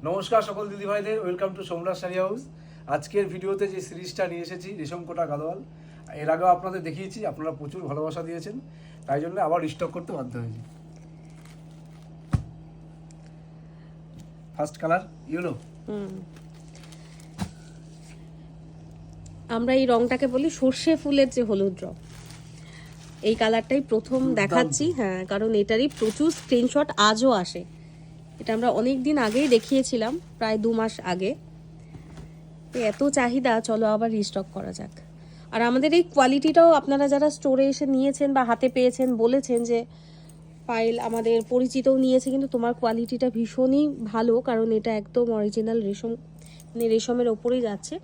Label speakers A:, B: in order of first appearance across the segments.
A: নমস্কার সকল দিদিভাইদের, welcome to Somraj sari house. আজকের ভিডিওতে যে সিরিজটা নিয়ে এসেছি রেশম কোটা গাদোয়াল, এর আগেও আপনাদের দেখিয়েছি, আপনারা প্রচুর ভালোবাসা দিয়েছেন, তাই জন্য আবার স্টক করতে বাধ্য হয়েছি। First colour yellow.
B: আমরা এই রংটাকে বলি সর্ষে ফুলের যে হলুদ রং। এই কালারটাই প্রথম দেখাচ্ছি, হ্যাঁ, কারণ এটারই প্রচুর স্ক্রিনশট আজও আসে। এটা আমরা অনেক দিন আগেই দেখিয়েছিলাম, প্রায় 2 মাস আগে। এত চাহিদা, চলো আবার রিস্টক করা যাক। আর আমাদের এই কোয়ালিটিটাও আপনারা যারা স্টোরে এসে নিয়েছেন বা হাতে পেয়েছেন বলেছেন যে পায়েল আমাদের পরিচিতও নিয়েছে, কিন্তু তোমার কোয়ালিটিটা ভীষণই ভালো, কারণ এটা একদম অরিজিনাল রেশম, মানে রেশমের ওপরেই যাচ্ছে।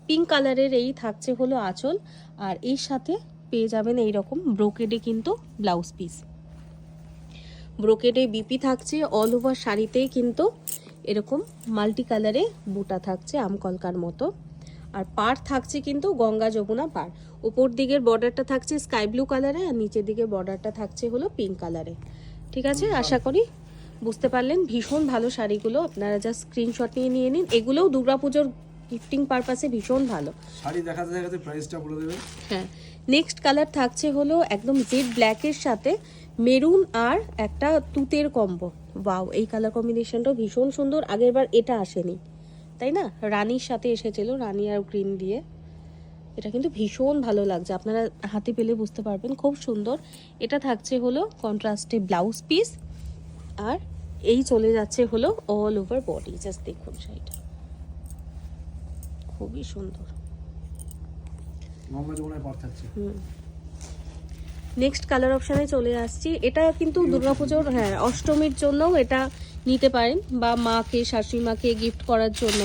B: পিঙ্ক কালারের এই থাকছে হলো আঁচল, আর এর সাথে পেয়ে যাবেন এইরকম ব্রোকেডে কিন্তু ব্লাউজ পিস। ব্রোকেডে বিপি থাকছে, অল ওভার শাড়িতেই কিন্তু এরকম মাল্টি কালারে বুটা থাকছে আমকলকার মতো। আর পাড় থাকছে কিন্তু গঙ্গা যমুনা পাড়। উপর দিকের বর্ডারটা থাকছে স্কাই ব্লু কালারে, আর নিচের দিকের বর্ডারটা থাকছে হলো পিঙ্ক কালারে। ঠিক আছে, আশা করি বুঝতে পারলেন। ভীষণ ভালো শাড়িগুলো, আপনারা যা স্ক্রিনশট নিয়ে নিন। এগুলোও দুর্গাপুজোর গিফটিং পারপাসে ভীষণ ভালো।
A: শাড়ি দেখাতে দেখাতে প্রাইসটা বলে দেবেন।
B: হ্যাঁ, নেক্সট কালার থাকছে হলো একদম জেড ব্ল্যাকের সাথে মেরুন আর একটা তুতের কম্বো। ওয়াও, এই কালার কম্বিনেশনটাও ভীষণ সুন্দর। আগেরবার এটা আসেনি, তাই না? রানীর সাথে এসেছিল, রানী আর গ্রিন দিয়ে। এটা কিন্তু ভীষণ ভালো লাগছে, আপনারা হাতে পেলে বুঝতে পারবেন, খুব সুন্দর। এটা থাকছে হলো কন্ট্রাস্টে ব্লাউজ পিস, আর এই চলে যাচ্ছে হলো অল ওভার বডি। জাস্ট দেখুন শাড়িটা, খুবই সুন্দর। নেক্সট কালার অপশানে চলে আসছি। এটা কিন্তু দুর্গাপুজোর, হ্যাঁ, অষ্টমীর জন্যও এটা নিতে পারেন, বা মাকে, শাশুড়ি মাকে গিফট করার জন্য,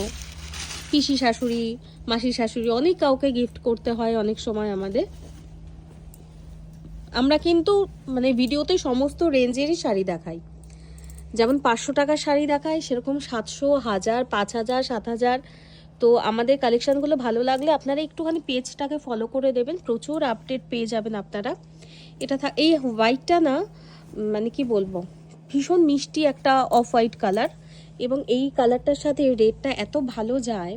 B: পিসি শাশুড়ি, মাসি শাশুড়ি, অনেক কাউকে গিফট করতে হয় অনেক সময় আমাদের। আমরা কিন্তু মানে ভিডিওতে সমস্ত রেঞ্জেরই শাড়ি দেখাই, যেমন 500 টাকার শাড়ি দেখাই, সেরকম 700, 1000, 5000, 7000। তো আমাদের কালেকশনগুলো ভালো লাগলে আপনারা একটুখানি পেজটাকে ফলো করে দেবেন, প্রচুর আপডেট পেয়ে যাবেন আপনারা। এটা এই হোয়াইটটা না, মানে কি বলবো, ভীষণ মিষ্টি একটা অফ হোয়াইট কালার, এবং এই কালারটার সাথে রেডটা এত ভালো যায়।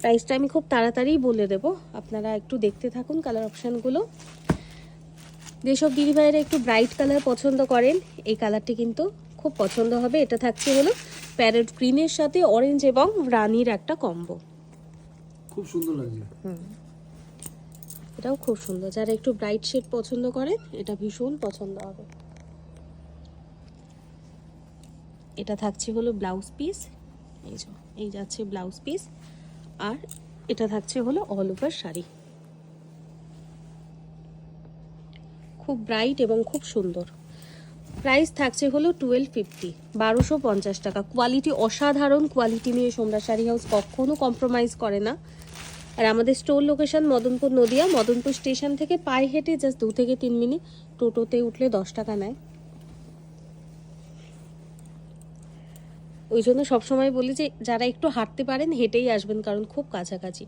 B: প্রাইসটা আমি খুব তাড়াতাড়ি বলে দেব, আপনারা একটু দেখতে থাকুন কালার অপশানগুলো। যেসব দিদিভাইরা একটু ব্রাইট কালার পছন্দ করেন, এই কালারটি কিন্তু খুব পছন্দ হবে। এটা থাকছে হলো প্যারেট গ্রিনের সাথে অরেঞ্জ এবং রানীর একটা কম্বো।
A: খুব সুন্দর লাগছে।
B: এটাও খুব সুন্দর, যারা একটু ব্রাইট শেড পছন্দ করেন এটা ভীষণ পছন্দ হবে। এটা থাকছে হলো ব্লাউজ পিস, এই যাচ্ছে ব্লাউজ পিস, আর এটা থাকছে হলো অল ওভার শাড়ি। খুব ব্রাইট এবং খুব সুন্দর। প্রাইস থাকছে হলো 1250, 1250 টাকা। কোয়ালিটি অসাধারণ, কোয়ালিটি নিয়ে সোমরাজ শাড়ি হাউস কখনো কম্প্রোমাইজ করে না। আর আমাদের store location Madanpur Nadia. Madanpur station থেকে পায়ে হেঁটে জাস্ট 2 থেকে 3 মিনিট, টোটোতে উঠলে 10 টাকা নেয়। ওই জন্য সবসময় বলি যে যারা একটু হাঁটতে পারেন হেঁটেই আসবেন, কারণ খুব কাছাকাছি।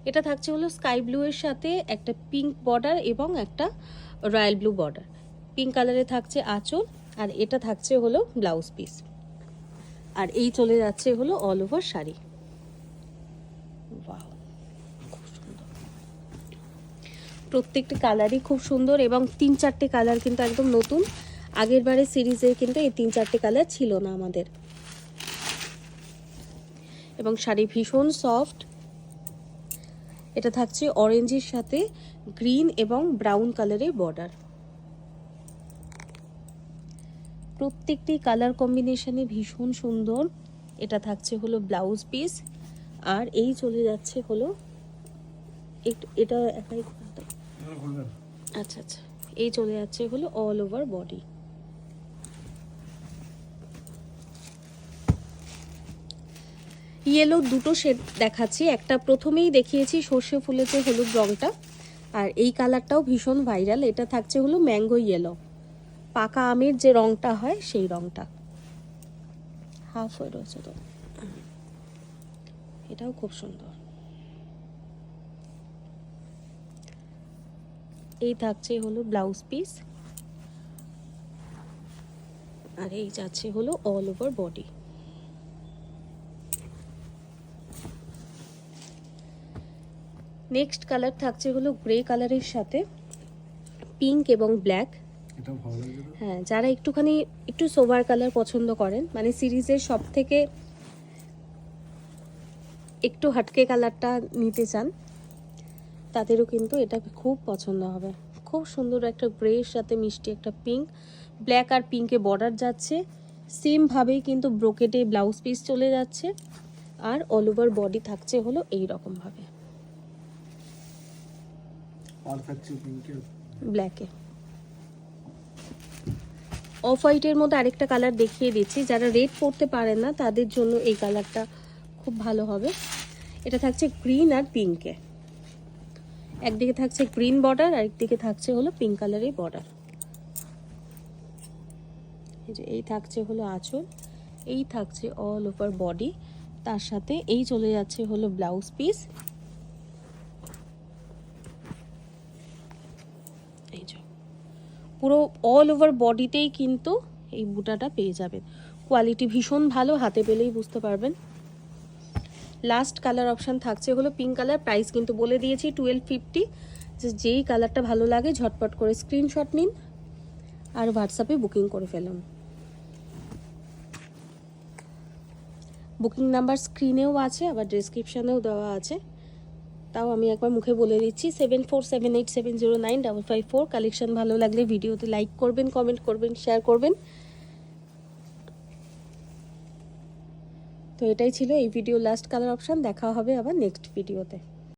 B: এটা থাকছে হলো স্কাই ব্লু এর সাথে একটা পিঙ্ক বর্ডার এবং একটা রয়্যাল ব্লু বর্ডার। পিঙ্ক কালারে থাকছে আঁচল, আর এটা থাকছে হলো ব্লাউজ পিস, আর এই চলে যাচ্ছে হলো অল ওভার শাড়ি। ওয়াও, খুব সুন্দর। প্রত্যেকটা কালারই খুব সুন্দর, এবং 3-4টে কালার কিন্তু একদম নতুন। আগের বারের সিরিজে কিন্তু এই 3-4টে কালার ছিল না আমাদের। এবং শাড়ি ভীষণ সফট। এটা থাকছে অরেঞ্জের সাথে গ্রিন এবং ব্রাউন কালারের বর্ডার। প্রত্যেকটি কালার কম্বিনেশনে ভীষণ সুন্দর। এটা থাকছে হলো ব্লাউজ পিস, আর এই চলে যাচ্ছে হলো এটা একাই, আচ্ছা আচ্ছা, এই চলে যাচ্ছে হলো অল ওভার বডি। ইয়েলো দুটো শেড দেখাচ্ছি, একটা প্রথমেই দেখিয়েছি সর্ষে ফুলের যে হলুদ রংটা, আর এই কালারটাও ভীষণ ভাইরাল। এটা থাকছে হলো ম্যাঙ্গো ইয়েলো, পাকা আমের যে রংটা হয় সেই রংটা। হাফ হয়ে রয়েছে তো, এটাও খুব সুন্দর। এই থাকছে হলো ব্লাউজ পিস, আর এই যাচ্ছে হলো all over body. Next colour থাকছে হলো গ্রে কালারের সাথে পিঙ্ক এবং ব্ল্যাক।
A: এটাও ভালো লাগছে তো।
B: হ্যাঁ, যারা একটুখানি একটু সোবার কালার পছন্দ করেন, মানে সিরিজের সব থেকে একটু হাটকে কালারটা নিতে চান, তাদেরও কিন্তু এটা খুব পছন্দ হবে। খুব সুন্দর একটা গ্রের সাথে মিষ্টি একটা পিঙ্ক, ব্ল্যাক আর পিঙ্কে বর্ডার যাচ্ছে, সেমভাবেই কিন্তু ব্রোকেটে ব্লাউজ পিস চলে যাচ্ছে, আর অল ওভার বডি থাকছে হলো এই রকমভাবে
A: পারফেক্ট পিঙ্কের
B: ব্ল্যাকে। অফ হোয়াইটের মধ্যে আরেকটা কালার দেখিয়ে দিচ্ছি, যারা রেড পরতে পারেন না তাদের জন্য এই কালারটা খুব ভালো হবে। এটা থাকছে গ্রিন আর পিঙ্কে, একদিকে থাকছে গ্রিন বর্ডার আর একদিকে থাকছে হলো পিঙ্ক কালারের বর্ডার। এই যে এই থাকছে হলো আঁচল, এই থাকছে অল ওভার বডি, তার সাথে এই চলে যাচ্ছে হলো ব্লাউজ পিস। এই যে পুরো অল ওভার বডিতেই কিন্তু এই বুটাটা পেয়ে যাবেন। কোয়ালিটি ভীষণ ভালো, হাতে পেলেই বুঝতে পারবেন। লাস্ট কালার অপশান থাকছে হলো পিঙ্ক কালার, প্রাইস কিন্তু বলে দিয়েছি 1250। যেই কালারটা ভালো লাগে ঝটপট করে স্ক্রিনশট নিন আর হোয়াটসঅ্যাপে বুকিং করে ফেলুন। বুকিং নাম্বার স্ক্রিনেও আছে, আবার ডেসক্রিপশানেও দেওয়া আছে, তাও আমি একবার মুখে বলে দিচ্ছি 7478709554। কালেকশন ভালো লাগলে ভিডিওতে লাইক করবেন, কমেন্ট করবেন, শেয়ার করবেন। তো এটাই ছিল এই ভিডিও লাস্ট কালার অপশান। দেখা হবে আবার নেক্সট ভিডিওতে।